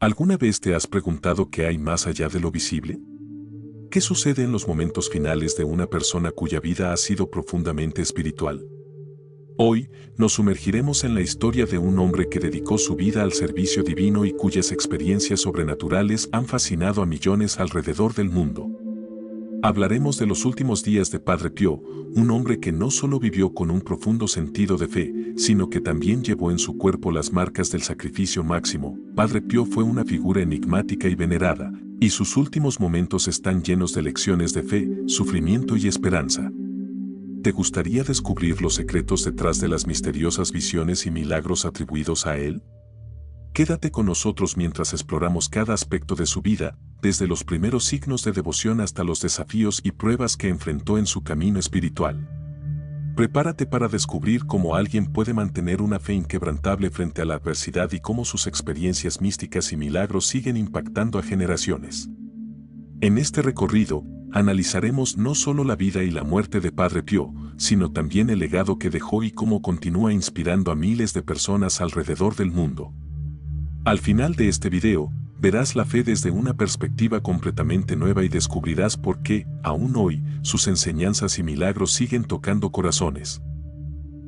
¿Alguna vez te has preguntado qué hay más allá de lo visible? ¿Qué sucede en los momentos finales de una persona cuya vida ha sido profundamente espiritual? Hoy nos sumergiremos en la historia de un hombre que dedicó su vida al servicio divino y cuyas experiencias sobrenaturales han fascinado a millones alrededor del mundo. Hablaremos de los últimos días de Padre Pío, un hombre que no solo vivió con un profundo sentido de fe, sino que también llevó en su cuerpo las marcas del sacrificio máximo. Padre Pío fue una figura enigmática y venerada, y sus últimos momentos están llenos de lecciones de fe, sufrimiento y esperanza. ¿Te gustaría descubrir los secretos detrás de las misteriosas visiones y milagros atribuidos a él? Quédate con nosotros mientras exploramos cada aspecto de su vida, desde los primeros signos de devoción hasta los desafíos y pruebas que enfrentó en su camino espiritual. Prepárate para descubrir cómo alguien puede mantener una fe inquebrantable frente a la adversidad y cómo sus experiencias místicas y milagros siguen impactando a generaciones. En este recorrido, analizaremos no solo la vida y la muerte de Padre Pío, sino también el legado que dejó y cómo continúa inspirando a miles de personas alrededor del mundo. Al final de este video, verás la fe desde una perspectiva completamente nueva y descubrirás por qué, aún hoy, sus enseñanzas y milagros siguen tocando corazones.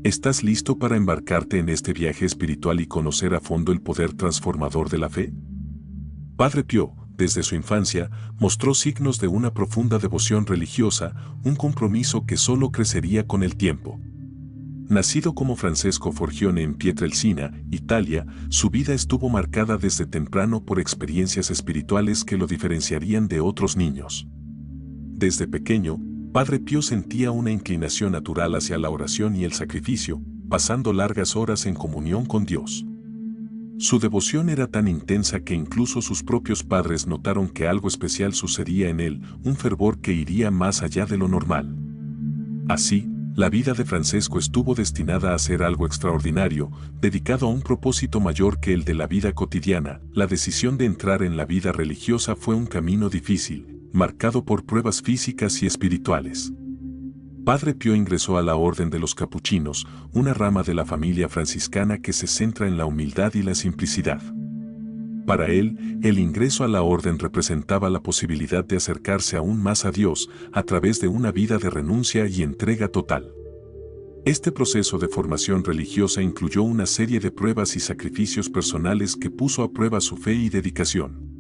¿Estás listo para embarcarte en este viaje espiritual y conocer a fondo el poder transformador de la fe? Padre Pío, desde su infancia, mostró signos de una profunda devoción religiosa, un compromiso que solo crecería con el tiempo. Nacido como Francesco Forgione en Pietrelcina, Italia, su vida estuvo marcada desde temprano por experiencias espirituales que lo diferenciarían de otros niños. Desde pequeño, Padre Pío sentía una inclinación natural hacia la oración y el sacrificio, pasando largas horas en comunión con Dios. Su devoción era tan intensa que incluso sus propios padres notaron que algo especial sucedía en él, un fervor que iría más allá de lo normal. Así, la vida de Francesco estuvo destinada a ser algo extraordinario, dedicado a un propósito mayor que el de la vida cotidiana. La decisión de entrar en la vida religiosa fue un camino difícil, marcado por pruebas físicas y espirituales. Padre Pío ingresó a la Orden de los Capuchinos, una rama de la familia franciscana que se centra en la humildad y la simplicidad. Para él, el ingreso a la orden representaba la posibilidad de acercarse aún más a Dios a través de una vida de renuncia y entrega total. Este proceso de formación religiosa incluyó una serie de pruebas y sacrificios personales que puso a prueba su fe y dedicación.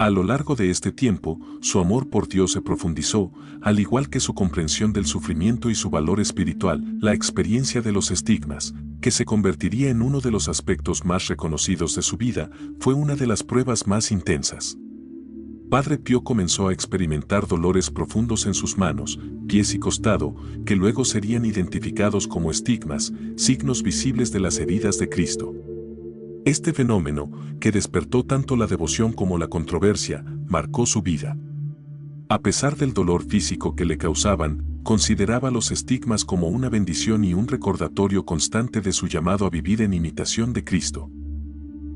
A lo largo de este tiempo, su amor por Dios se profundizó, al igual que su comprensión del sufrimiento y su valor espiritual. La experiencia de los estigmas, que se convertiría en uno de los aspectos más reconocidos de su vida, fue una de las pruebas más intensas. Padre Pío comenzó a experimentar dolores profundos en sus manos, pies y costado, que luego serían identificados como estigmas, signos visibles de las heridas de Cristo. Este fenómeno, que despertó tanto la devoción como la controversia, marcó su vida. A pesar del dolor físico que le causaban, consideraba los estigmas como una bendición y un recordatorio constante de su llamado a vivir en imitación de Cristo.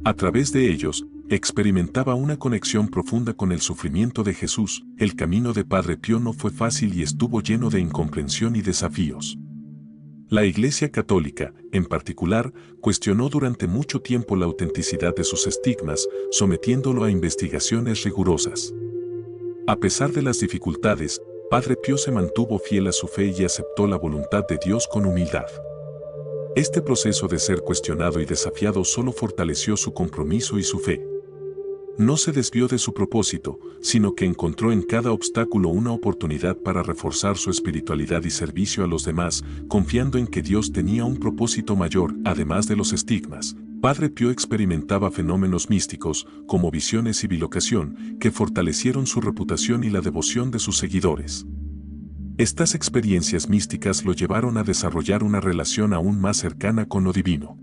A través de ellos, experimentaba una conexión profunda con el sufrimiento de Jesús. El camino de Padre Pío no fue fácil y estuvo lleno de incomprensión y desafíos. La Iglesia Católica, en particular, cuestionó durante mucho tiempo la autenticidad de sus estigmas, sometiéndolo a investigaciones rigurosas. A pesar de las dificultades, Padre Pío se mantuvo fiel a su fe y aceptó la voluntad de Dios con humildad. Este proceso de ser cuestionado y desafiado solo fortaleció su compromiso y su fe. No se desvió de su propósito, sino que encontró en cada obstáculo una oportunidad para reforzar su espiritualidad y servicio a los demás, confiando en que Dios tenía un propósito mayor. Además de los estigmas, Padre Pío experimentaba fenómenos místicos, como visiones y bilocación, que fortalecieron su reputación y la devoción de sus seguidores. Estas experiencias místicas lo llevaron a desarrollar una relación aún más cercana con lo divino.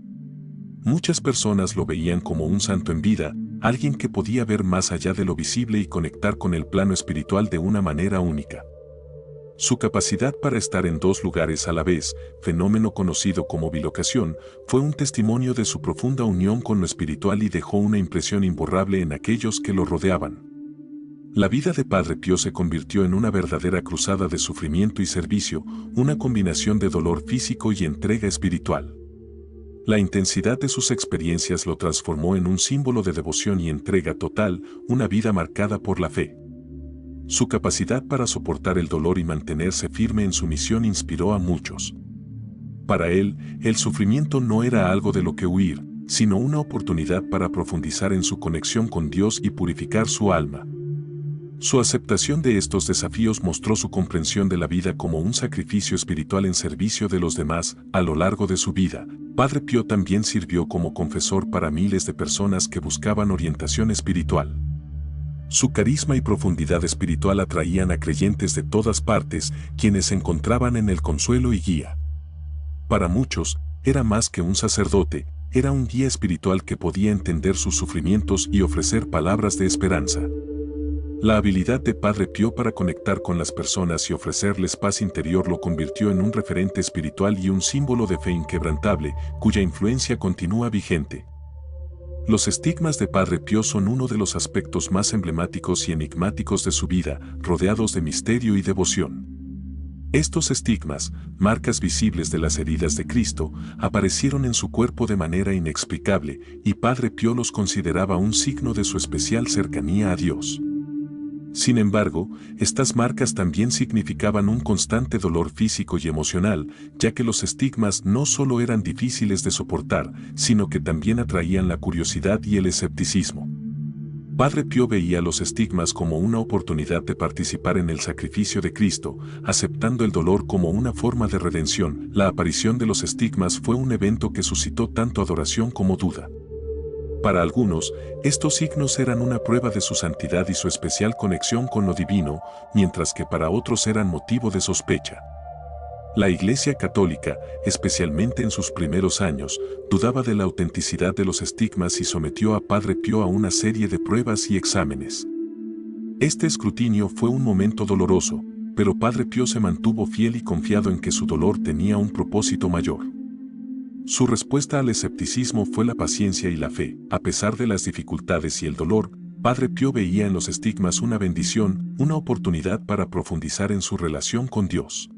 Muchas personas lo veían como un santo en vida, alguien que podía ver más allá de lo visible y conectar con el plano espiritual de una manera única. Su capacidad para estar en dos lugares a la vez, fenómeno conocido como bilocación, fue un testimonio de su profunda unión con lo espiritual y dejó una impresión imborrable en aquellos que lo rodeaban. La vida de Padre Pío se convirtió en una verdadera cruzada de sufrimiento y servicio, una combinación de dolor físico y entrega espiritual. La intensidad de sus experiencias lo transformó en un símbolo de devoción y entrega total, una vida marcada por la fe. Su capacidad para soportar el dolor y mantenerse firme en su misión inspiró a muchos. Para él, el sufrimiento no era algo de lo que huir, sino una oportunidad para profundizar en su conexión con Dios y purificar su alma. Su aceptación de estos desafíos mostró su comprensión de la vida como un sacrificio espiritual en servicio de los demás. A lo largo de su vida, Padre Pío también sirvió como confesor para miles de personas que buscaban orientación espiritual. Su carisma y profundidad espiritual atraían a creyentes de todas partes, quienes encontraban en él consuelo y guía. Para muchos, era más que un sacerdote, era un guía espiritual que podía entender sus sufrimientos y ofrecer palabras de esperanza. La habilidad de Padre Pío para conectar con las personas y ofrecerles paz interior lo convirtió en un referente espiritual y un símbolo de fe inquebrantable, cuya influencia continúa vigente. Los estigmas de Padre Pío son uno de los aspectos más emblemáticos y enigmáticos de su vida, rodeados de misterio y devoción. Estos estigmas, marcas visibles de las heridas de Cristo, aparecieron en su cuerpo de manera inexplicable, y Padre Pío los consideraba un signo de su especial cercanía a Dios. Sin embargo, estas marcas también significaban un constante dolor físico y emocional, ya que los estigmas no solo eran difíciles de soportar, sino que también atraían la curiosidad y el escepticismo. Padre Pío veía los estigmas como una oportunidad de participar en el sacrificio de Cristo, aceptando el dolor como una forma de redención. La aparición de los estigmas fue un evento que suscitó tanto adoración como duda. Para algunos, estos signos eran una prueba de su santidad y su especial conexión con lo divino, mientras que para otros eran motivo de sospecha. La Iglesia Católica, especialmente en sus primeros años, dudaba de la autenticidad de los estigmas y sometió a Padre Pío a una serie de pruebas y exámenes. Este escrutinio fue un momento doloroso, pero Padre Pío se mantuvo fiel y confiado en que su dolor tenía un propósito mayor. Su respuesta al escepticismo fue la paciencia y la fe. A pesar de las dificultades y el dolor, Padre Pío veía en los estigmas una bendición, una oportunidad para profundizar en su relación con Dios.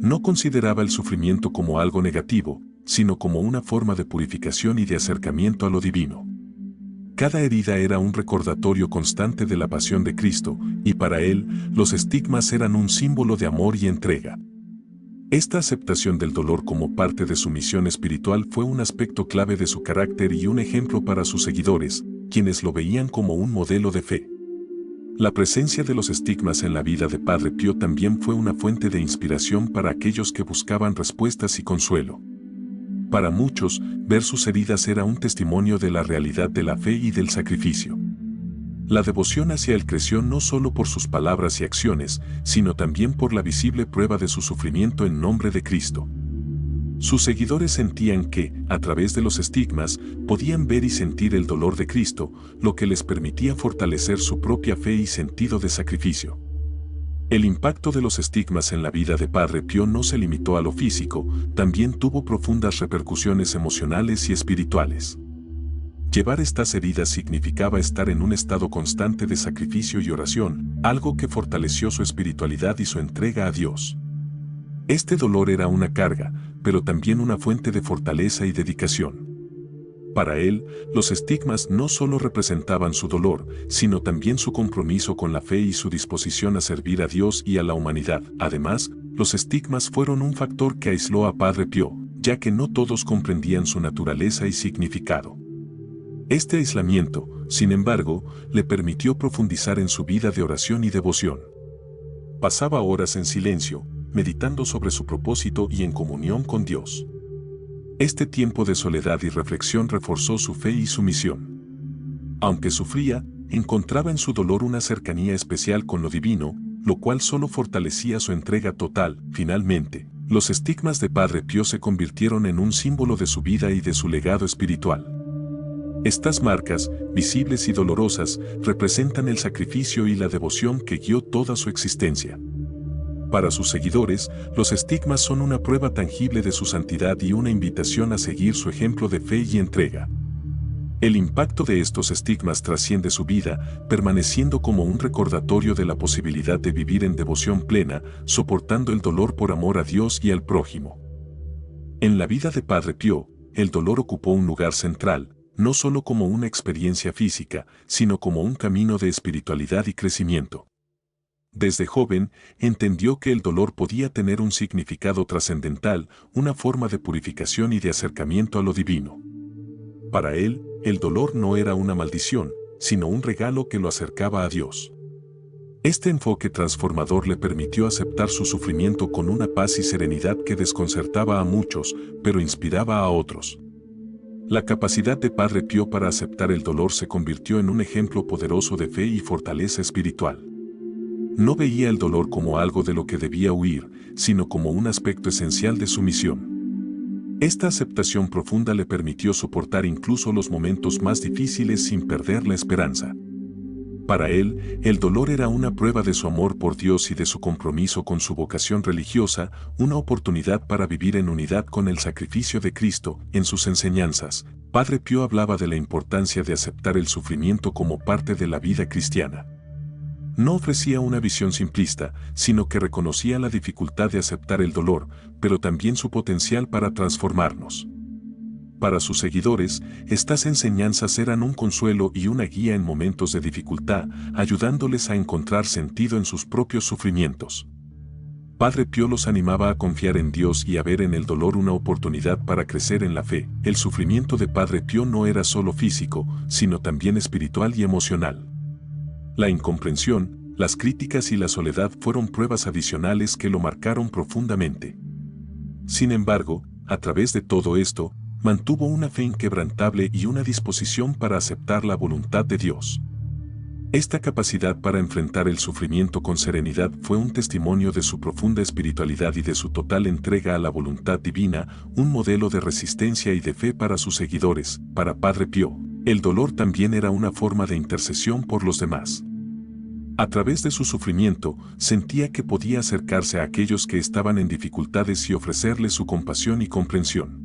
No consideraba el sufrimiento como algo negativo, sino como una forma de purificación y de acercamiento a lo divino. Cada herida era un recordatorio constante de la pasión de Cristo, y para él, los estigmas eran un símbolo de amor y entrega. Esta aceptación del dolor como parte de su misión espiritual fue un aspecto clave de su carácter y un ejemplo para sus seguidores, quienes lo veían como un modelo de fe. La presencia de los estigmas en la vida de Padre Pío también fue una fuente de inspiración para aquellos que buscaban respuestas y consuelo. Para muchos, ver sus heridas era un testimonio de la realidad de la fe y del sacrificio. La devoción hacia él creció no solo por sus palabras y acciones, sino también por la visible prueba de su sufrimiento en nombre de Cristo. Sus seguidores sentían que, a través de los estigmas, podían ver y sentir el dolor de Cristo, lo que les permitía fortalecer su propia fe y sentido de sacrificio. El impacto de los estigmas en la vida de Padre Pío no se limitó a lo físico, también tuvo profundas repercusiones emocionales y espirituales. Llevar estas heridas significaba estar en un estado constante de sacrificio y oración, algo que fortaleció su espiritualidad y su entrega a Dios. Este dolor era una carga, pero también una fuente de fortaleza y dedicación. Para él, los estigmas no solo representaban su dolor, sino también su compromiso con la fe y su disposición a servir a Dios y a la humanidad. Además, los estigmas fueron un factor que aisló a Padre Pío, ya que no todos comprendían su naturaleza y significado. Este aislamiento, sin embargo, le permitió profundizar en su vida de oración y devoción. Pasaba horas en silencio, meditando sobre su propósito y en comunión con Dios. Este tiempo de soledad y reflexión reforzó su fe y su misión. Aunque sufría, encontraba en su dolor una cercanía especial con lo divino, lo cual solo fortalecía su entrega total. Finalmente, los estigmas de Padre Pío se convirtieron en un símbolo de su vida y de su legado espiritual. Estas marcas, visibles y dolorosas, representan el sacrificio y la devoción que guió toda su existencia. Para sus seguidores, los estigmas son una prueba tangible de su santidad y una invitación a seguir su ejemplo de fe y entrega. El impacto de estos estigmas trasciende su vida, permaneciendo como un recordatorio de la posibilidad de vivir en devoción plena, soportando el dolor por amor a Dios y al prójimo. En la vida de Padre Pío, el dolor ocupó un lugar central, no solo como una experiencia física, sino como un camino de espiritualidad y crecimiento. Desde joven, entendió que el dolor podía tener un significado trascendental, una forma de purificación y de acercamiento a lo divino. Para él, el dolor no era una maldición, sino un regalo que lo acercaba a Dios. Este enfoque transformador le permitió aceptar su sufrimiento con una paz y serenidad que desconcertaba a muchos, pero inspiraba a otros. La capacidad de Padre Pío para aceptar el dolor se convirtió en un ejemplo poderoso de fe y fortaleza espiritual. No veía el dolor como algo de lo que debía huir, sino como un aspecto esencial de su misión. Esta aceptación profunda le permitió soportar incluso los momentos más difíciles sin perder la esperanza. Para él, el dolor era una prueba de su amor por Dios y de su compromiso con su vocación religiosa, una oportunidad para vivir en unidad con el sacrificio de Cristo. En sus enseñanzas, Padre Pío hablaba de la importancia de aceptar el sufrimiento como parte de la vida cristiana. No ofrecía una visión simplista, sino que reconocía la dificultad de aceptar el dolor, pero también su potencial para transformarnos. Para sus seguidores, estas enseñanzas eran un consuelo y una guía en momentos de dificultad, ayudándoles a encontrar sentido en sus propios sufrimientos. Padre Pío los animaba a confiar en Dios y a ver en el dolor una oportunidad para crecer en la fe. El sufrimiento de Padre Pío no era solo físico, sino también espiritual y emocional. La incomprensión, las críticas y la soledad fueron pruebas adicionales que lo marcaron profundamente. Sin embargo, a través de todo esto, mantuvo una fe inquebrantable y una disposición para aceptar la voluntad de Dios. Esta capacidad para enfrentar el sufrimiento con serenidad fue un testimonio de su profunda espiritualidad y de su total entrega a la voluntad divina, un modelo de resistencia y de fe para sus seguidores. Para Padre Pío, el dolor también era una forma de intercesión por los demás. A través de su sufrimiento, sentía que podía acercarse a aquellos que estaban en dificultades y ofrecerles su compasión y comprensión.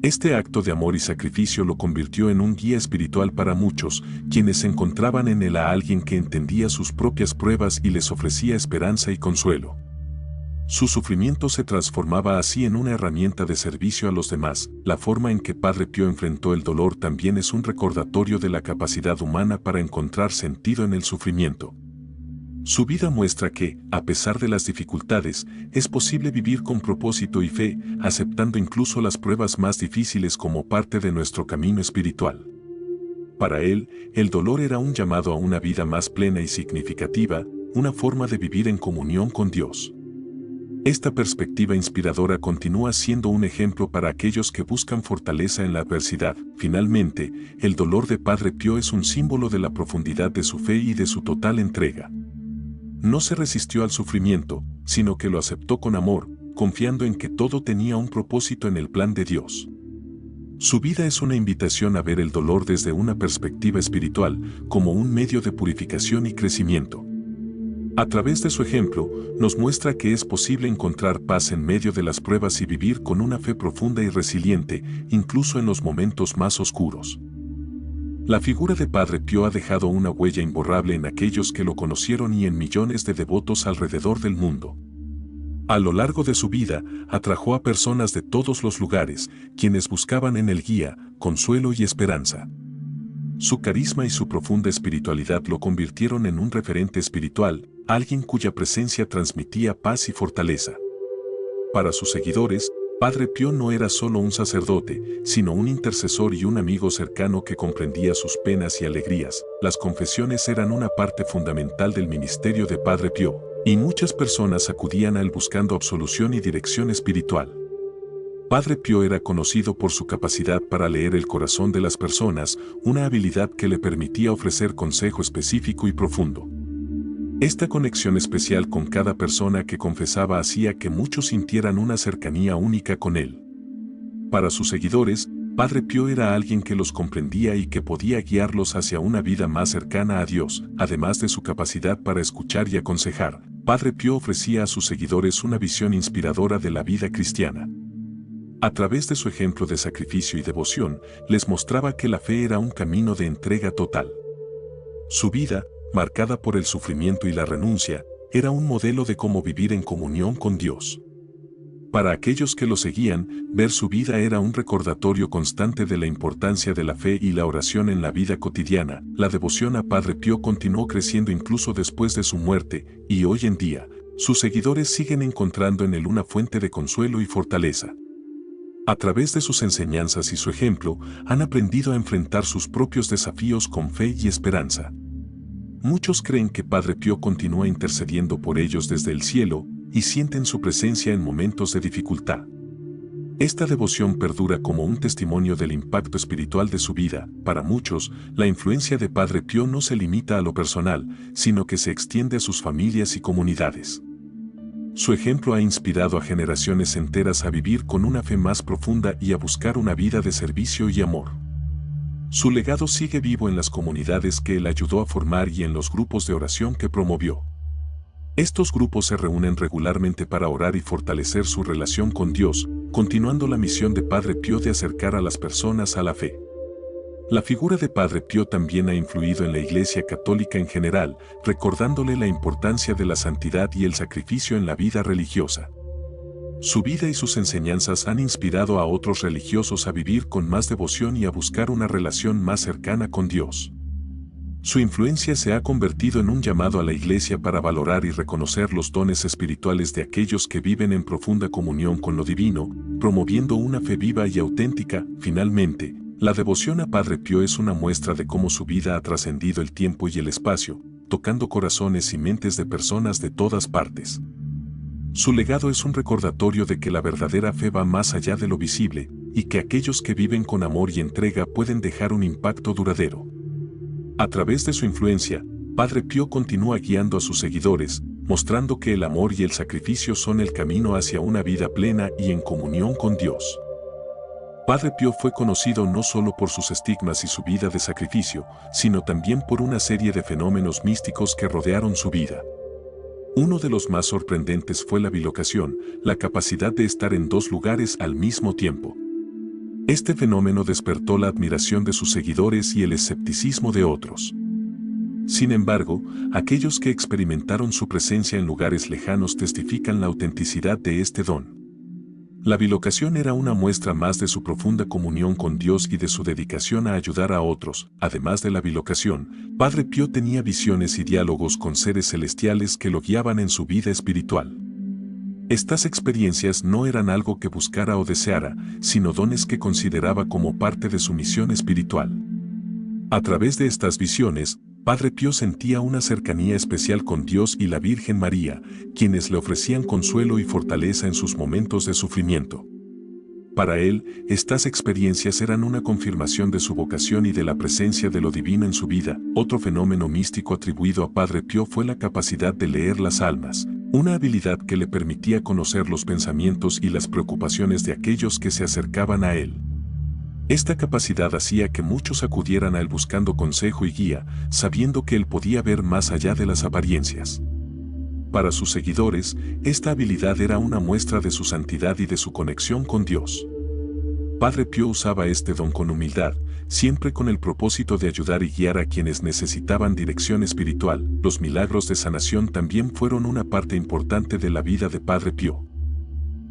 Este acto de amor y sacrificio lo convirtió en un guía espiritual para muchos, quienes encontraban en él a alguien que entendía sus propias pruebas y les ofrecía esperanza y consuelo. Su sufrimiento se transformaba así en una herramienta de servicio a los demás. La forma en que Padre Pío enfrentó el dolor también es un recordatorio de la capacidad humana para encontrar sentido en el sufrimiento. Su vida muestra que, a pesar de las dificultades, es posible vivir con propósito y fe, aceptando incluso las pruebas más difíciles como parte de nuestro camino espiritual. Para él, el dolor era un llamado a una vida más plena y significativa, una forma de vivir en comunión con Dios. Esta perspectiva inspiradora continúa siendo un ejemplo para aquellos que buscan fortaleza en la adversidad. Finalmente, el dolor de Padre Pío es un símbolo de la profundidad de su fe y de su total entrega. No se resistió al sufrimiento, sino que lo aceptó con amor, confiando en que todo tenía un propósito en el plan de Dios. Su vida es una invitación a ver el dolor desde una perspectiva espiritual, como un medio de purificación y crecimiento. A través de su ejemplo, nos muestra que es posible encontrar paz en medio de las pruebas y vivir con una fe profunda y resiliente, incluso en los momentos más oscuros. La figura de Padre Pío ha dejado una huella imborrable en aquellos que lo conocieron y en millones de devotos alrededor del mundo. A lo largo de su vida, atrajo a personas de todos los lugares, quienes buscaban en él guía, consuelo y esperanza. Su carisma y su profunda espiritualidad lo convirtieron en un referente espiritual, alguien cuya presencia transmitía paz y fortaleza. Para sus seguidores, Padre Pío no era solo un sacerdote, sino un intercesor y un amigo cercano que comprendía sus penas y alegrías. Las confesiones eran una parte fundamental del ministerio de Padre Pío, y muchas personas acudían a él buscando absolución y dirección espiritual. Padre Pío era conocido por su capacidad para leer el corazón de las personas, una habilidad que le permitía ofrecer consejo específico y profundo. Esta conexión especial con cada persona que confesaba hacía que muchos sintieran una cercanía única con él. Para sus seguidores, Padre Pío era alguien que los comprendía y que podía guiarlos hacia una vida más cercana a Dios. Además de su capacidad para escuchar y aconsejar, Padre Pío ofrecía a sus seguidores una visión inspiradora de la vida cristiana. A través de su ejemplo de sacrificio y devoción, les mostraba que la fe era un camino de entrega total. Su vida, marcada por el sufrimiento y la renuncia, era un modelo de cómo vivir en comunión con Dios. Para aquellos que lo seguían, ver su vida era un recordatorio constante de la importancia de la fe y la oración en la vida cotidiana. La devoción a Padre Pío continuó creciendo incluso después de su muerte, y hoy en día, sus seguidores siguen encontrando en él una fuente de consuelo y fortaleza. A través de sus enseñanzas y su ejemplo, han aprendido a enfrentar sus propios desafíos con fe y esperanza. Muchos creen que Padre Pío continúa intercediendo por ellos desde el cielo y sienten su presencia en momentos de dificultad. Esta devoción perdura como un testimonio del impacto espiritual de su vida. Para muchos, la influencia de Padre Pío no se limita a lo personal, sino que se extiende a sus familias y comunidades. Su ejemplo ha inspirado a generaciones enteras a vivir con una fe más profunda y a buscar una vida de servicio y amor. Su legado sigue vivo en las comunidades que él ayudó a formar y en los grupos de oración que promovió. Estos grupos se reúnen regularmente para orar y fortalecer su relación con Dios, continuando la misión de Padre Pío de acercar a las personas a la fe. La figura de Padre Pío también ha influido en la Iglesia Católica en general, recordándole la importancia de la santidad y el sacrificio en la vida religiosa. Su vida y sus enseñanzas han inspirado a otros religiosos a vivir con más devoción y a buscar una relación más cercana con Dios. Su influencia se ha convertido en un llamado a la Iglesia para valorar y reconocer los dones espirituales de aquellos que viven en profunda comunión con lo divino, promoviendo una fe viva y auténtica. Finalmente, la devoción a Padre Pío es una muestra de cómo su vida ha trascendido el tiempo y el espacio, tocando corazones y mentes de personas de todas partes. Su legado es un recordatorio de que la verdadera fe va más allá de lo visible, y que aquellos que viven con amor y entrega pueden dejar un impacto duradero. A través de su influencia, Padre Pío continúa guiando a sus seguidores, mostrando que el amor y el sacrificio son el camino hacia una vida plena y en comunión con Dios. Padre Pío fue conocido no solo por sus estigmas y su vida de sacrificio, sino también por una serie de fenómenos místicos que rodearon su vida. Uno de los más sorprendentes fue la bilocación, la capacidad de estar en dos lugares al mismo tiempo. Este fenómeno despertó la admiración de sus seguidores y el escepticismo de otros. Sin embargo, aquellos que experimentaron su presencia en lugares lejanos testifican la autenticidad de este don. La bilocación era una muestra más de su profunda comunión con Dios y de su dedicación a ayudar a otros. Además de la bilocación, Padre Pío tenía visiones y diálogos con seres celestiales que lo guiaban en su vida espiritual. Estas experiencias no eran algo que buscara o deseara, sino dones que consideraba como parte de su misión espiritual. A través de estas visiones, Padre Pío sentía una cercanía especial con Dios y la Virgen María, quienes le ofrecían consuelo y fortaleza en sus momentos de sufrimiento. Para él, estas experiencias eran una confirmación de su vocación y de la presencia de lo divino en su vida. Otro fenómeno místico atribuido a Padre Pío fue la capacidad de leer las almas, una habilidad que le permitía conocer los pensamientos y las preocupaciones de aquellos que se acercaban a él. Esta capacidad hacía que muchos acudieran a él buscando consejo y guía, sabiendo que él podía ver más allá de las apariencias. Para sus seguidores, esta habilidad era una muestra de su santidad y de su conexión con Dios. Padre Pío usaba este don con humildad, siempre con el propósito de ayudar y guiar a quienes necesitaban dirección espiritual. Los milagros de sanación también fueron una parte importante de la vida de Padre Pío.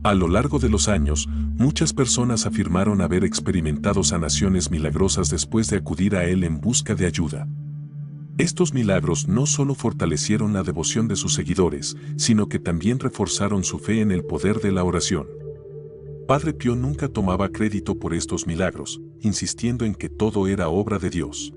A lo largo de los años, muchas personas afirmaron haber experimentado sanaciones milagrosas después de acudir a él en busca de ayuda. Estos milagros no solo fortalecieron la devoción de sus seguidores, sino que también reforzaron su fe en el poder de la oración. Padre Pío nunca tomaba crédito por estos milagros, insistiendo en que todo era obra de Dios.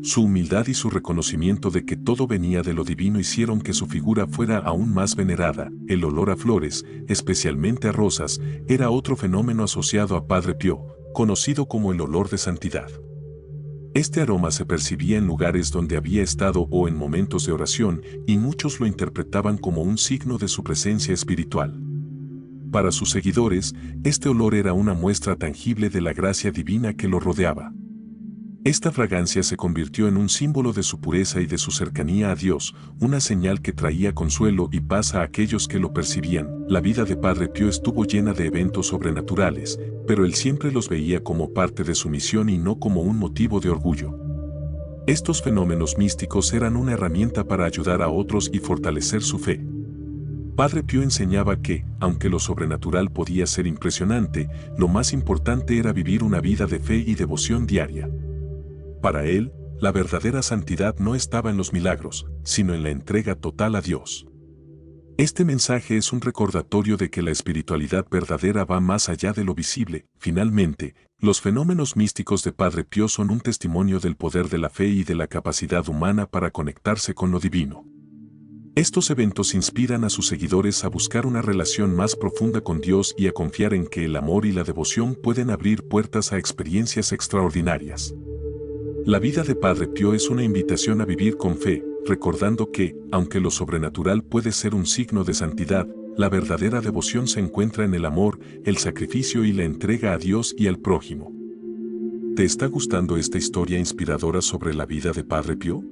Su humildad y su reconocimiento de que todo venía de lo divino hicieron que su figura fuera aún más venerada. El olor a flores, especialmente a rosas, era otro fenómeno asociado a Padre Pío, conocido como el olor de santidad. Este aroma se percibía en lugares donde había estado o en momentos de oración, y muchos lo interpretaban como un signo de su presencia espiritual. Para sus seguidores, este olor era una muestra tangible de la gracia divina que lo rodeaba. Esta fragancia se convirtió en un símbolo de su pureza y de su cercanía a Dios, una señal que traía consuelo y paz a aquellos que lo percibían. La vida de Padre Pío estuvo llena de eventos sobrenaturales, pero él siempre los veía como parte de su misión y no como un motivo de orgullo. Estos fenómenos místicos eran una herramienta para ayudar a otros y fortalecer su fe. Padre Pío enseñaba que, aunque lo sobrenatural podía ser impresionante, lo más importante era vivir una vida de fe y devoción diaria. Para él, la verdadera santidad no estaba en los milagros, sino en la entrega total a Dios. Este mensaje es un recordatorio de que la espiritualidad verdadera va más allá de lo visible. Finalmente, los fenómenos místicos de Padre Pío son un testimonio del poder de la fe y de la capacidad humana para conectarse con lo divino. Estos eventos inspiran a sus seguidores a buscar una relación más profunda con Dios y a confiar en que el amor y la devoción pueden abrir puertas a experiencias extraordinarias. La vida de Padre Pío es una invitación a vivir con fe, recordando que, aunque lo sobrenatural puede ser un signo de santidad, la verdadera devoción se encuentra en el amor, el sacrificio y la entrega a Dios y al prójimo. ¿Te está gustando esta historia inspiradora sobre la vida de Padre Pío?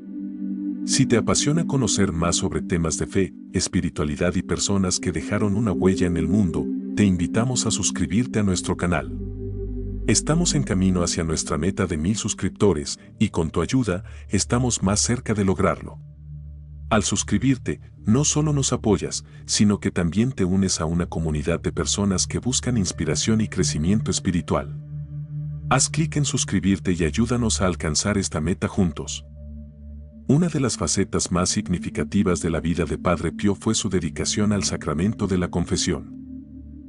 Si te apasiona conocer más sobre temas de fe, espiritualidad y personas que dejaron una huella en el mundo, te invitamos a suscribirte a nuestro canal. Estamos en camino hacia nuestra meta de 1000 suscriptores y con tu ayuda estamos más cerca de lograrlo. Al suscribirte, no solo nos apoyas, sino que también te unes a una comunidad de personas que buscan inspiración y crecimiento espiritual. Haz clic en suscribirte y ayúdanos a alcanzar esta meta juntos. Una de las facetas más significativas de la vida de Padre Pío fue su dedicación al sacramento de la confesión.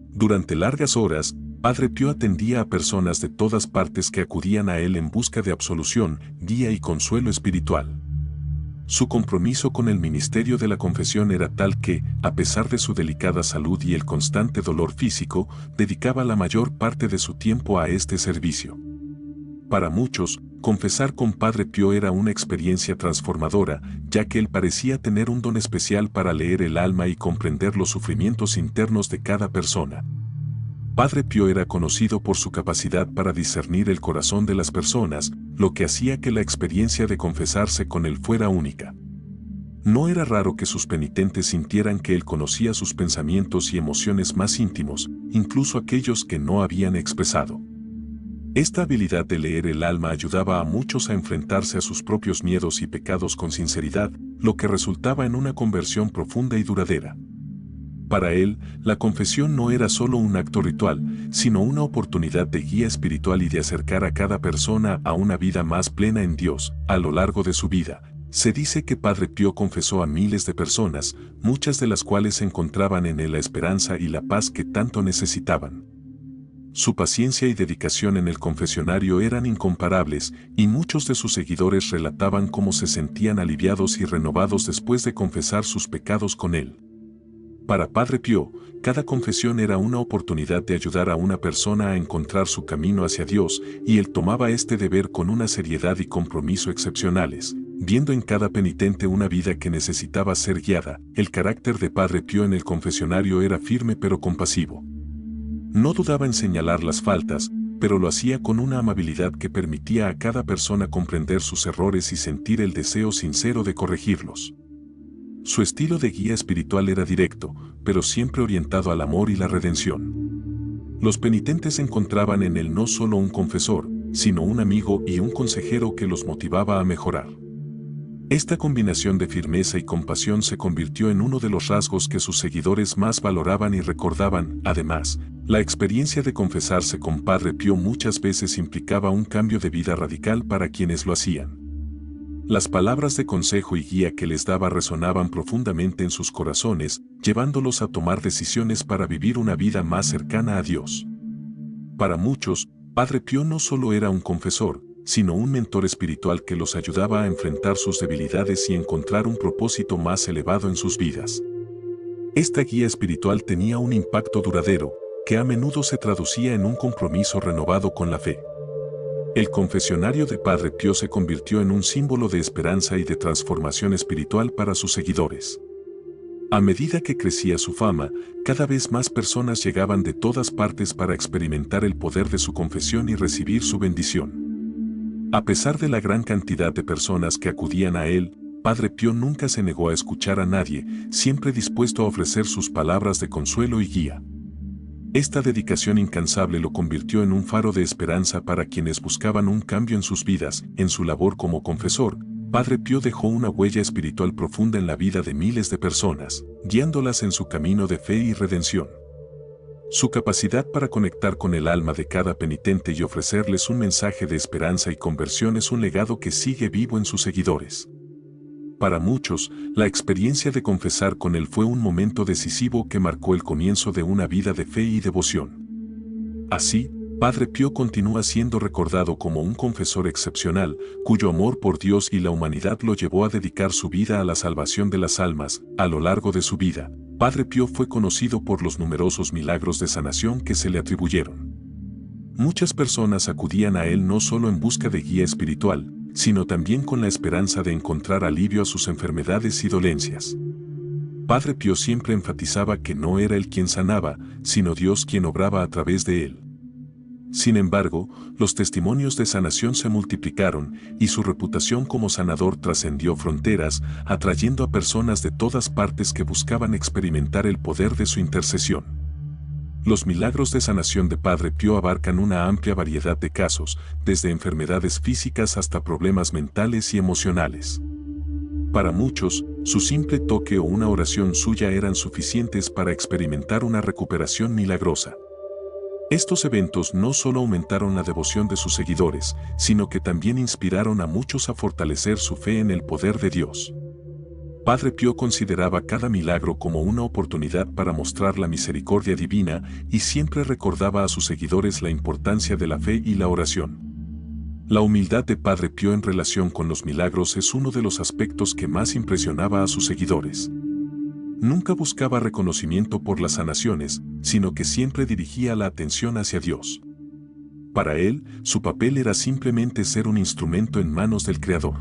Durante largas horas, Padre Pío atendía a personas de todas partes que acudían a él en busca de absolución, guía y consuelo espiritual. Su compromiso con el ministerio de la confesión era tal que, a pesar de su delicada salud y el constante dolor físico, dedicaba la mayor parte de su tiempo a este servicio. Para muchos, confesar con Padre Pío era una experiencia transformadora, ya que él parecía tener un don especial para leer el alma y comprender los sufrimientos internos de cada persona. Padre Pío era conocido por su capacidad para discernir el corazón de las personas, lo que hacía que la experiencia de confesarse con él fuera única. No era raro que sus penitentes sintieran que él conocía sus pensamientos y emociones más íntimos, incluso aquellos que no habían expresado. Esta habilidad de leer el alma ayudaba a muchos a enfrentarse a sus propios miedos y pecados con sinceridad, lo que resultaba en una conversión profunda y duradera. Para él, la confesión no era solo un acto ritual, sino una oportunidad de guía espiritual y de acercar a cada persona a una vida más plena en Dios. A lo largo de su vida, se dice que Padre Pío confesó a miles de personas, muchas de las cuales encontraban en él la esperanza y la paz que tanto necesitaban. Su paciencia y dedicación en el confesionario eran incomparables, y muchos de sus seguidores relataban cómo se sentían aliviados y renovados después de confesar sus pecados con él. Para Padre Pío, cada confesión era una oportunidad de ayudar a una persona a encontrar su camino hacia Dios, y él tomaba este deber con una seriedad y compromiso excepcionales, viendo en cada penitente una vida que necesitaba ser guiada. El carácter de Padre Pío en el confesionario era firme pero compasivo. No dudaba en señalar las faltas, pero lo hacía con una amabilidad que permitía a cada persona comprender sus errores y sentir el deseo sincero de corregirlos. Su estilo de guía espiritual era directo, pero siempre orientado al amor y la redención. Los penitentes encontraban en él no solo un confesor, sino un amigo y un consejero que los motivaba a mejorar. Esta combinación de firmeza y compasión se convirtió en uno de los rasgos que sus seguidores más valoraban y recordaban. Además, la experiencia de confesarse con Padre Pío muchas veces implicaba un cambio de vida radical para quienes lo hacían. Las palabras de consejo y guía que les daba resonaban profundamente en sus corazones, llevándolos a tomar decisiones para vivir una vida más cercana a Dios. Para muchos, Padre Pío no solo era un confesor, sino un mentor espiritual que los ayudaba a enfrentar sus debilidades y encontrar un propósito más elevado en sus vidas. Esta guía espiritual tenía un impacto duradero, que a menudo se traducía en un compromiso renovado con la fe. El confesionario de Padre Pío se convirtió en un símbolo de esperanza y de transformación espiritual para sus seguidores. A medida que crecía su fama, cada vez más personas llegaban de todas partes para experimentar el poder de su confesión y recibir su bendición. A pesar de la gran cantidad de personas que acudían a él, Padre Pío nunca se negó a escuchar a nadie, siempre dispuesto a ofrecer sus palabras de consuelo y guía. Esta dedicación incansable lo convirtió en un faro de esperanza para quienes buscaban un cambio en sus vidas. En su labor como confesor, Padre Pío dejó una huella espiritual profunda en la vida de miles de personas, guiándolas en su camino de fe y redención. Su capacidad para conectar con el alma de cada penitente y ofrecerles un mensaje de esperanza y conversión es un legado que sigue vivo en sus seguidores. Para muchos, la experiencia de confesar con él fue un momento decisivo que marcó el comienzo de una vida de fe y devoción. Así, Padre Pío continúa siendo recordado como un confesor excepcional, cuyo amor por Dios y la humanidad lo llevó a dedicar su vida a la salvación de las almas. A lo largo de su vida, Padre Pío fue conocido por los numerosos milagros de sanación que se le atribuyeron. Muchas personas acudían a él no solo en busca de guía espiritual, sino también con la esperanza de encontrar alivio a sus enfermedades y dolencias. Padre Pío siempre enfatizaba que no era él quien sanaba, sino Dios quien obraba a través de él. Sin embargo, los testimonios de sanación se multiplicaron y su reputación como sanador trascendió fronteras, atrayendo a personas de todas partes que buscaban experimentar el poder de su intercesión. Los milagros de sanación de Padre Pío abarcan una amplia variedad de casos, desde enfermedades físicas hasta problemas mentales y emocionales. Para muchos, su simple toque o una oración suya eran suficientes para experimentar una recuperación milagrosa. Estos eventos no solo aumentaron la devoción de sus seguidores, sino que también inspiraron a muchos a fortalecer su fe en el poder de Dios. Padre Pío consideraba cada milagro como una oportunidad para mostrar la misericordia divina y siempre recordaba a sus seguidores la importancia de la fe y la oración. La humildad de Padre Pío en relación con los milagros es uno de los aspectos que más impresionaba a sus seguidores. Nunca buscaba reconocimiento por las sanaciones, sino que siempre dirigía la atención hacia Dios. Para él, su papel era simplemente ser un instrumento en manos del Creador.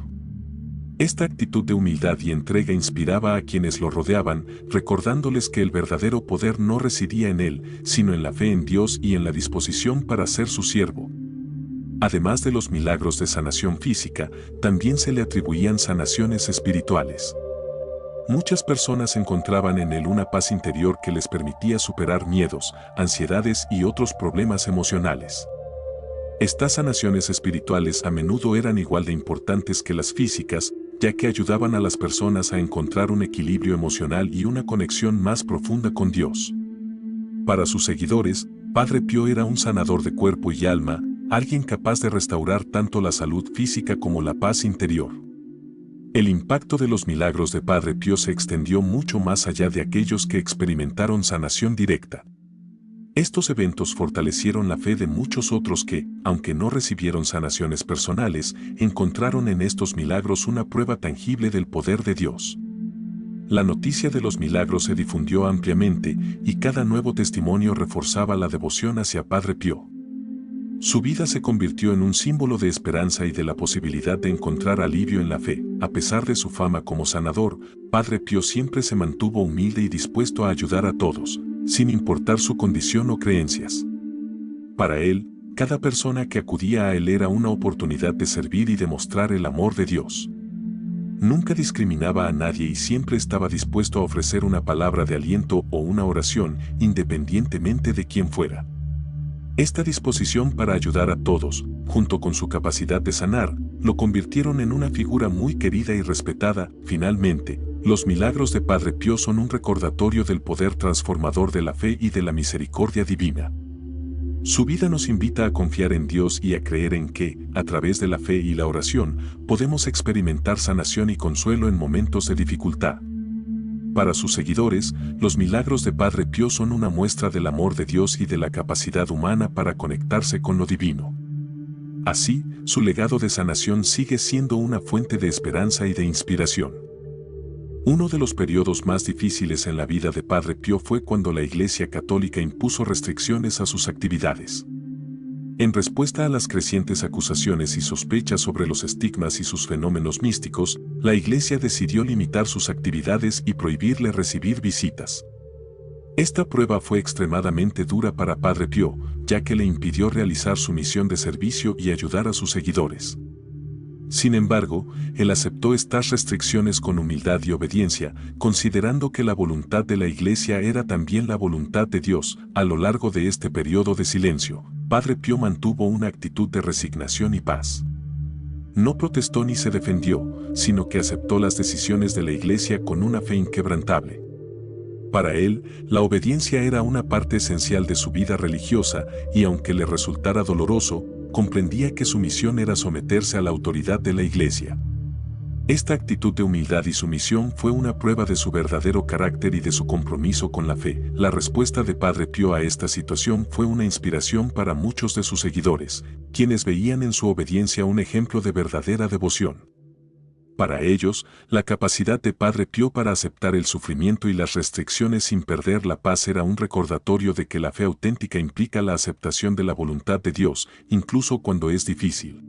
Esta actitud de humildad y entrega inspiraba a quienes lo rodeaban, recordándoles que el verdadero poder no residía en él, sino en la fe en Dios y en la disposición para ser su siervo. Además de los milagros de sanación física, también se le atribuían sanaciones espirituales. Muchas personas encontraban en él una paz interior que les permitía superar miedos, ansiedades y otros problemas emocionales. Estas sanaciones espirituales a menudo eran igual de importantes que las físicas, ya que ayudaban a las personas a encontrar un equilibrio emocional y una conexión más profunda con Dios. Para sus seguidores, Padre Pío era un sanador de cuerpo y alma, alguien capaz de restaurar tanto la salud física como la paz interior. El impacto de los milagros de Padre Pío se extendió mucho más allá de aquellos que experimentaron sanación directa. Estos eventos fortalecieron la fe de muchos otros que, aunque no recibieron sanaciones personales, encontraron en estos milagros una prueba tangible del poder de Dios. La noticia de los milagros se difundió ampliamente y cada nuevo testimonio reforzaba la devoción hacia Padre Pío. Su vida se convirtió en un símbolo de esperanza y de la posibilidad de encontrar alivio en la fe. A pesar de su fama como sanador, Padre Pío siempre se mantuvo humilde y dispuesto a ayudar a todos, sin importar su condición o creencias. Para él, cada persona que acudía a él era una oportunidad de servir y demostrar el amor de Dios. Nunca discriminaba a nadie y siempre estaba dispuesto a ofrecer una palabra de aliento o una oración, independientemente de quién fuera. Esta disposición para ayudar a todos, junto con su capacidad de sanar, lo convirtieron en una figura muy querida y respetada. Finalmente, los milagros de Padre Pío son un recordatorio del poder transformador de la fe y de la misericordia divina. Su vida nos invita a confiar en Dios y a creer en que, a través de la fe y la oración, podemos experimentar sanación y consuelo en momentos de dificultad. Para sus seguidores, los milagros de Padre Pío son una muestra del amor de Dios y de la capacidad humana para conectarse con lo divino. Así, su legado de sanación sigue siendo una fuente de esperanza y de inspiración. Uno de los periodos más difíciles en la vida de Padre Pío fue cuando la Iglesia Católica impuso restricciones a sus actividades. En respuesta a las crecientes acusaciones y sospechas sobre los estigmas y sus fenómenos místicos, la Iglesia decidió limitar sus actividades y prohibirle recibir visitas. Esta prueba fue extremadamente dura para Padre Pío, ya que le impidió realizar su misión de servicio y ayudar a sus seguidores. Sin embargo, él aceptó estas restricciones con humildad y obediencia, considerando que la voluntad de la Iglesia era también la voluntad de Dios. A lo largo de este periodo de silencio, Padre Pío mantuvo una actitud de resignación y paz. no protestó ni se defendió, sino que aceptó las decisiones de la Iglesia con una fe inquebrantable. Para él, la obediencia era una parte esencial de su vida religiosa y aunque le resultara doloroso, comprendía que su misión era someterse a la autoridad de la Iglesia. Esta actitud de humildad y sumisión fue una prueba de su verdadero carácter y de su compromiso con la fe. La respuesta de Padre Pío a esta situación fue una inspiración para muchos de sus seguidores, quienes veían en su obediencia un ejemplo de verdadera devoción. Para ellos, la capacidad de Padre Pío para aceptar el sufrimiento y las restricciones sin perder la paz era un recordatorio de que la fe auténtica implica la aceptación de la voluntad de Dios, incluso cuando es difícil.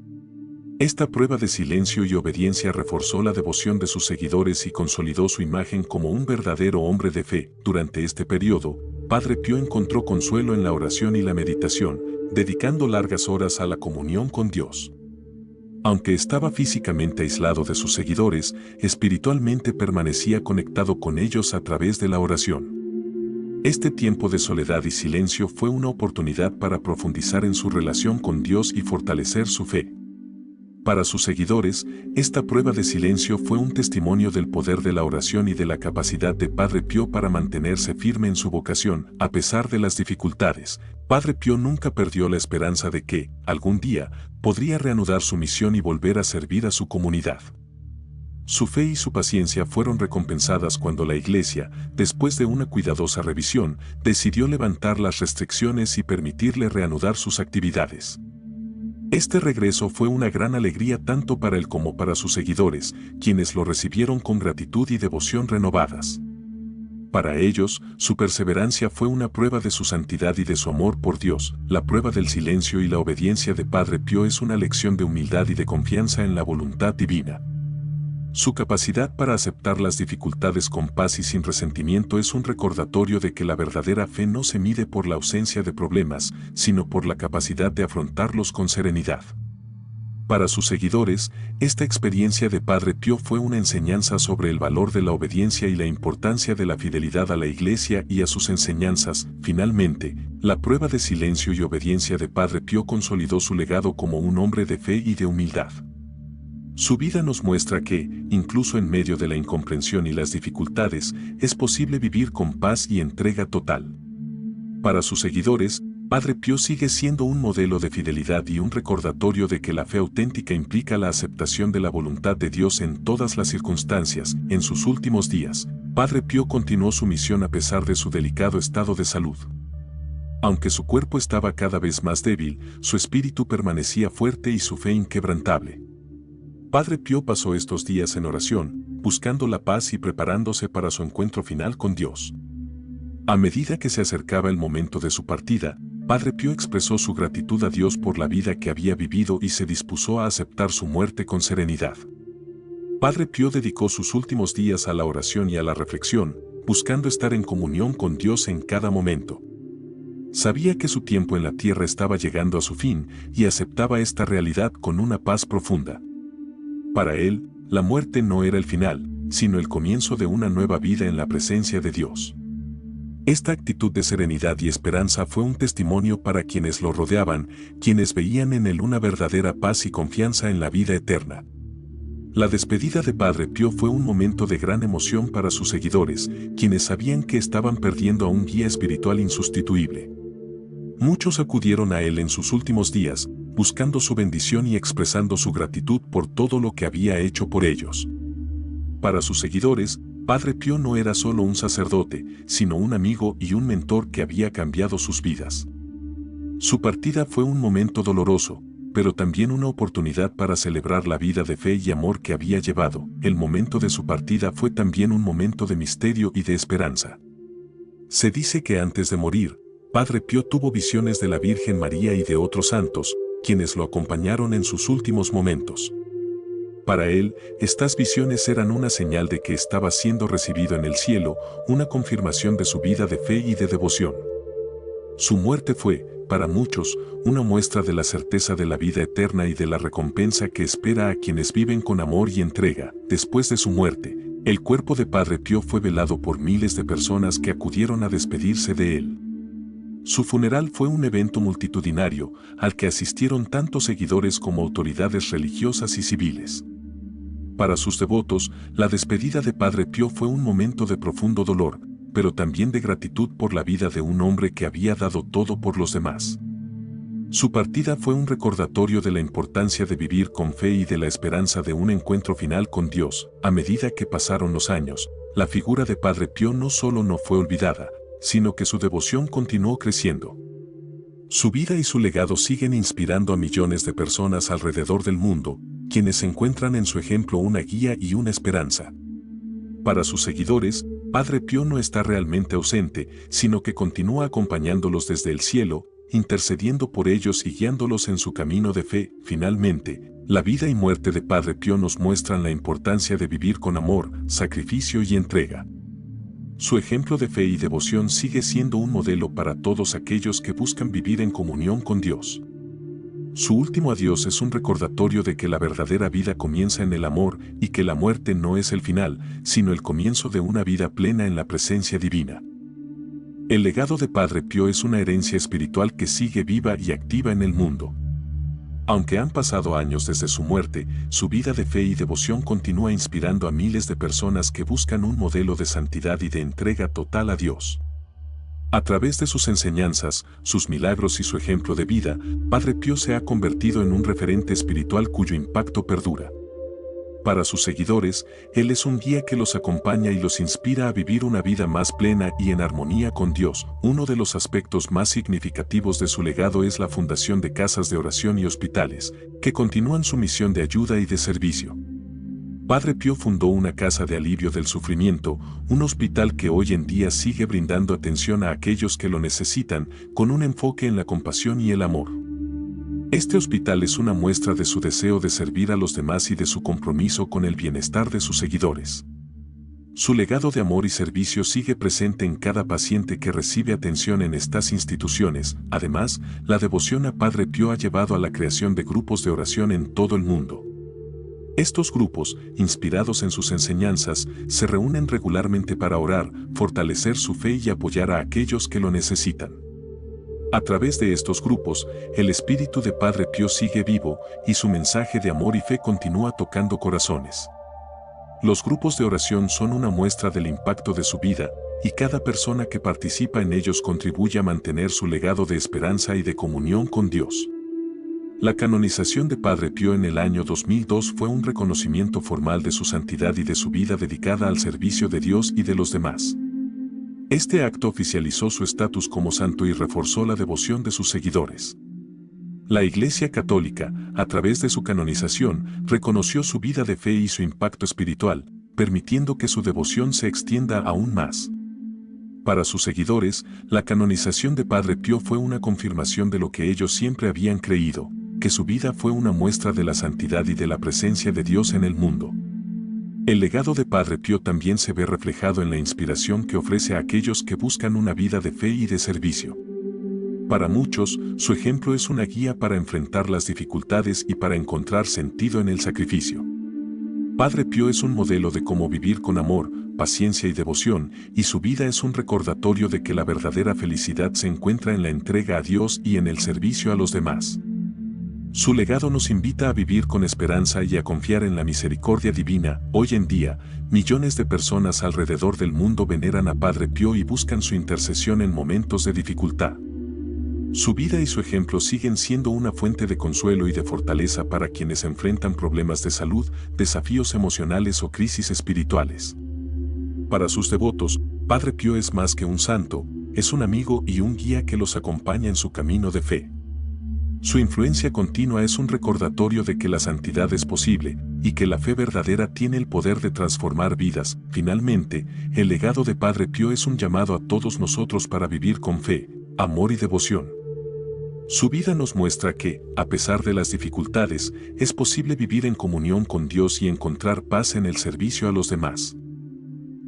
Esta prueba de silencio y obediencia reforzó la devoción de sus seguidores y consolidó su imagen como un verdadero hombre de fe. Durante este periodo, Padre Pío encontró consuelo en la oración y la meditación, dedicando largas horas a la comunión con Dios. Aunque estaba físicamente aislado de sus seguidores, espiritualmente permanecía conectado con ellos a través de la oración. Este tiempo de soledad y silencio fue una oportunidad para profundizar en su relación con Dios y fortalecer su fe. Para sus seguidores, esta prueba de silencio fue un testimonio del poder de la oración y de la capacidad de Padre Pío para mantenerse firme en su vocación. A pesar de las dificultades, Padre Pío nunca perdió la esperanza de que, algún día, podría reanudar su misión y volver a servir a su comunidad. Su fe y su paciencia fueron recompensadas cuando la Iglesia, después de una cuidadosa revisión, decidió levantar las restricciones y permitirle reanudar sus actividades. Este regreso fue una gran alegría tanto para él como para sus seguidores, quienes lo recibieron con gratitud y devoción renovadas. Para ellos, su perseverancia fue una prueba de su santidad y de su amor por Dios. La prueba del silencio y la obediencia de Padre Pío es una lección de humildad y de confianza en la voluntad divina. Su capacidad para aceptar las dificultades con paz y sin resentimiento es un recordatorio de que la verdadera fe no se mide por la ausencia de problemas, sino por la capacidad de afrontarlos con serenidad. Para sus seguidores, esta experiencia de Padre Pío fue una enseñanza sobre el valor de la obediencia y la importancia de la fidelidad a la Iglesia y a sus enseñanzas. Finalmente, la prueba de silencio y obediencia de Padre Pío consolidó su legado como un hombre de fe y de humildad. Su vida nos muestra que, incluso en medio de la incomprensión y las dificultades, es posible vivir con paz y entrega total. Para sus seguidores, Padre Pío sigue siendo un modelo de fidelidad y un recordatorio de que la fe auténtica implica la aceptación de la voluntad de Dios en todas las circunstancias. En sus últimos días, Padre Pío continuó su misión a pesar de su delicado estado de salud. Aunque su cuerpo estaba cada vez más débil, su espíritu permanecía fuerte y su fe inquebrantable. Padre Pío pasó estos días en oración, buscando la paz y preparándose para su encuentro final con Dios. A medida que se acercaba el momento de su partida, Padre Pío expresó su gratitud a Dios por la vida que había vivido y se dispuso a aceptar su muerte con serenidad. Padre Pío dedicó sus últimos días a la oración y a la reflexión, buscando estar en comunión con Dios en cada momento. Sabía que su tiempo en la tierra estaba llegando a su fin y aceptaba esta realidad con una paz profunda. Para él, la muerte no era el final, sino el comienzo de una nueva vida en la presencia de Dios. Esta actitud de serenidad y esperanza fue un testimonio para quienes lo rodeaban, quienes veían en él una verdadera paz y confianza en la vida eterna. La despedida de Padre Pío fue un momento de gran emoción para sus seguidores, quienes sabían que estaban perdiendo a un guía espiritual insustituible. Muchos acudieron a él en sus últimos días, buscando su bendición y expresando su gratitud por todo lo que había hecho por ellos. Para sus seguidores, Padre Pío no era solo un sacerdote, sino un amigo y un mentor que había cambiado sus vidas. Su partida fue un momento doloroso, pero también una oportunidad para celebrar la vida de fe y amor que había llevado. El momento de su partida fue también un momento de misterio y de esperanza. Se dice que antes de morir, Padre Pío tuvo visiones de la Virgen María y de otros santos, quienes lo acompañaron en sus últimos momentos. Para él, estas visiones eran una señal de que estaba siendo recibido en el cielo, una confirmación de su vida de fe y de devoción. Su muerte fue, para muchos, una muestra de la certeza de la vida eterna y de la recompensa que espera a quienes viven con amor y entrega. Después de su muerte, el cuerpo de Padre Pío fue velado por miles de personas que acudieron a despedirse de él. Su funeral fue un evento multitudinario al que asistieron tanto seguidores como autoridades religiosas y civiles. Para sus devotos, la despedida de Padre Pío fue un momento de profundo dolor, pero también de gratitud por la vida de un hombre que había dado todo por los demás. Su partida fue un recordatorio de la importancia de vivir con fe y de la esperanza de un encuentro final con Dios. A medida que pasaron los años, la figura de Padre Pío no solo no fue olvidada, sino que su devoción continuó creciendo. Su vida y su legado siguen inspirando a millones de personas alrededor del mundo, quienes encuentran en su ejemplo una guía y una esperanza. Para sus seguidores, Padre Pío no está realmente ausente, sino que continúa acompañándolos desde el cielo, intercediendo por ellos y guiándolos en su camino de fe. Finalmente, la vida y muerte de Padre Pío nos muestran la importancia de vivir con amor, sacrificio y entrega. Su ejemplo de fe y devoción sigue siendo un modelo para todos aquellos que buscan vivir en comunión con Dios. Su último adiós es un recordatorio de que la verdadera vida comienza en el amor y que la muerte no es el final, sino el comienzo de una vida plena en la presencia divina. El legado de Padre Pío es una herencia espiritual que sigue viva y activa en el mundo. Aunque han pasado años desde su muerte, su vida de fe y devoción continúa inspirando a miles de personas que buscan un modelo de santidad y de entrega total a Dios. A través de sus enseñanzas, sus milagros y su ejemplo de vida, Padre Pío se ha convertido en un referente espiritual cuyo impacto perdura. Para sus seguidores, Él es un guía que los acompaña y los inspira a vivir una vida más plena y en armonía con Dios. Uno de los aspectos más significativos de su legado es la fundación de casas de oración y hospitales, que continúan su misión de ayuda y de servicio. Padre Pío fundó una casa de alivio del sufrimiento, un hospital que hoy en día sigue brindando atención a aquellos que lo necesitan, con un enfoque en la compasión y el amor. Este hospital es una muestra de su deseo de servir a los demás y de su compromiso con el bienestar de sus seguidores. Su legado de amor y servicio sigue presente en cada paciente que recibe atención en estas instituciones. Además, la devoción a Padre Pío ha llevado a la creación de grupos de oración en todo el mundo. Estos grupos, inspirados en sus enseñanzas, se reúnen regularmente para orar, fortalecer su fe y apoyar a aquellos que lo necesitan. A través de estos grupos, el espíritu de Padre Pío sigue vivo y su mensaje de amor y fe continúa tocando corazones. Los grupos de oración son una muestra del impacto de su vida, y cada persona que participa en ellos contribuye a mantener su legado de esperanza y de comunión con Dios. La canonización de Padre Pío en el año 2002 fue un reconocimiento formal de su santidad y de su vida dedicada al servicio de Dios y de los demás. Este acto oficializó su estatus como santo y reforzó la devoción de sus seguidores. La Iglesia Católica, a través de su canonización, reconoció su vida de fe y su impacto espiritual, permitiendo que su devoción se extienda aún más. Para sus seguidores, la canonización de Padre Pío fue una confirmación de lo que ellos siempre habían creído, que su vida fue una muestra de la santidad y de la presencia de Dios en el mundo. El legado de Padre Pío también se ve reflejado en la inspiración que ofrece a aquellos que buscan una vida de fe y de servicio. Para muchos, su ejemplo es una guía para enfrentar las dificultades y para encontrar sentido en el sacrificio. Padre Pío es un modelo de cómo vivir con amor, paciencia y devoción, y su vida es un recordatorio de que la verdadera felicidad se encuentra en la entrega a Dios y en el servicio a los demás. Su legado nos invita a vivir con esperanza y a confiar en la misericordia divina. Hoy en día, millones de personas alrededor del mundo veneran a Padre Pío y buscan su intercesión en momentos de dificultad. Su vida y su ejemplo siguen siendo una fuente de consuelo y de fortaleza para quienes enfrentan problemas de salud, desafíos emocionales o crisis espirituales. Para sus devotos, Padre Pío es más que un santo, es un amigo y un guía que los acompaña en su camino de fe. Su influencia continua es un recordatorio de que la santidad es posible y que la fe verdadera tiene el poder de transformar vidas. Finalmente, el legado de Padre Pío es un llamado a todos nosotros para vivir con fe, amor y devoción. Su vida nos muestra que, a pesar de las dificultades, es posible vivir en comunión con Dios y encontrar paz en el servicio a los demás.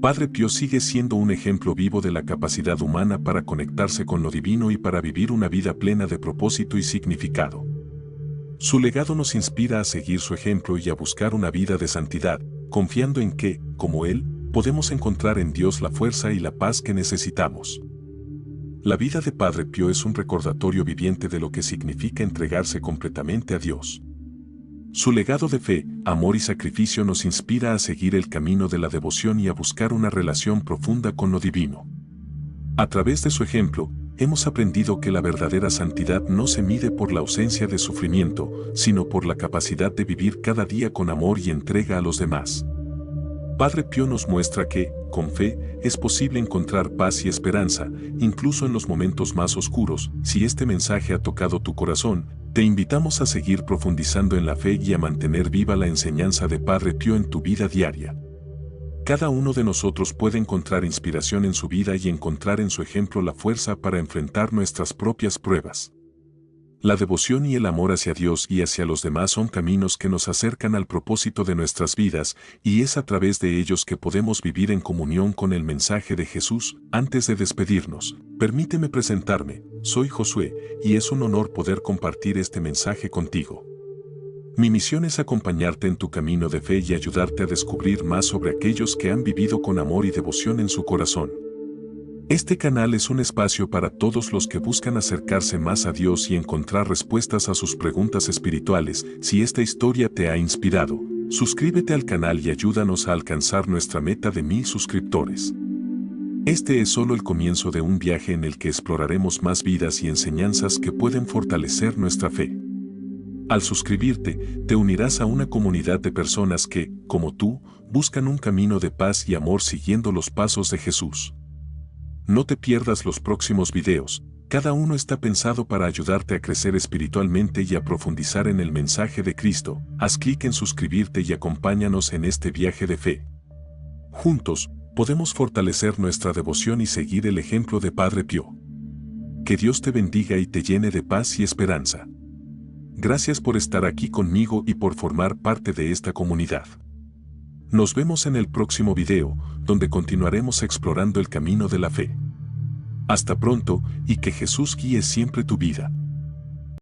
Padre Pío sigue siendo un ejemplo vivo de la capacidad humana para conectarse con lo divino y para vivir una vida plena de propósito y significado. Su legado nos inspira a seguir su ejemplo y a buscar una vida de santidad, confiando en que, como Él, podemos encontrar en Dios la fuerza y la paz que necesitamos. La vida de Padre Pío es un recordatorio viviente de lo que significa entregarse completamente a Dios. Su legado de fe, amor y sacrificio nos inspira a seguir el camino de la devoción y a buscar una relación profunda con lo divino. A través de su ejemplo, hemos aprendido que la verdadera santidad no se mide por la ausencia de sufrimiento, sino por la capacidad de vivir cada día con amor y entrega a los demás. Padre Pío nos muestra que, con fe, es posible encontrar paz y esperanza, incluso en los momentos más oscuros. Si este mensaje ha tocado tu corazón, te invitamos a seguir profundizando en la fe y a mantener viva la enseñanza de Padre Pío en tu vida diaria. Cada uno de nosotros puede encontrar inspiración en su vida y encontrar en su ejemplo la fuerza para enfrentar nuestras propias pruebas. La devoción y el amor hacia Dios y hacia los demás son caminos que nos acercan al propósito de nuestras vidas, y es a través de ellos que podemos vivir en comunión con el mensaje de Jesús. Antes de despedirnos, permíteme presentarme. Soy Josué, y es un honor poder compartir este mensaje contigo. Mi misión es acompañarte en tu camino de fe y ayudarte a descubrir más sobre aquellos que han vivido con amor y devoción en su corazón. Este canal es un espacio para todos los que buscan acercarse más a Dios y encontrar respuestas a sus preguntas espirituales. Si esta historia te ha inspirado, suscríbete al canal y ayúdanos a alcanzar nuestra meta de 1000 suscriptores. Este es solo el comienzo de un viaje en el que exploraremos más vidas y enseñanzas que pueden fortalecer nuestra fe. Al suscribirte, te unirás a una comunidad de personas que, como tú, buscan un camino de paz y amor siguiendo los pasos de Jesús. No te pierdas los próximos videos, cada uno está pensado para ayudarte a crecer espiritualmente y a profundizar en el mensaje de Cristo. Haz clic en suscribirte y acompáñanos en este viaje de fe. Juntos, podemos fortalecer nuestra devoción y seguir el ejemplo de Padre Pío. Que Dios te bendiga y te llene de paz y esperanza. Gracias por estar aquí conmigo y por formar parte de esta comunidad. Nos vemos en el próximo video, donde continuaremos explorando el camino de la fe. Hasta pronto, y que Jesús guíe siempre tu vida.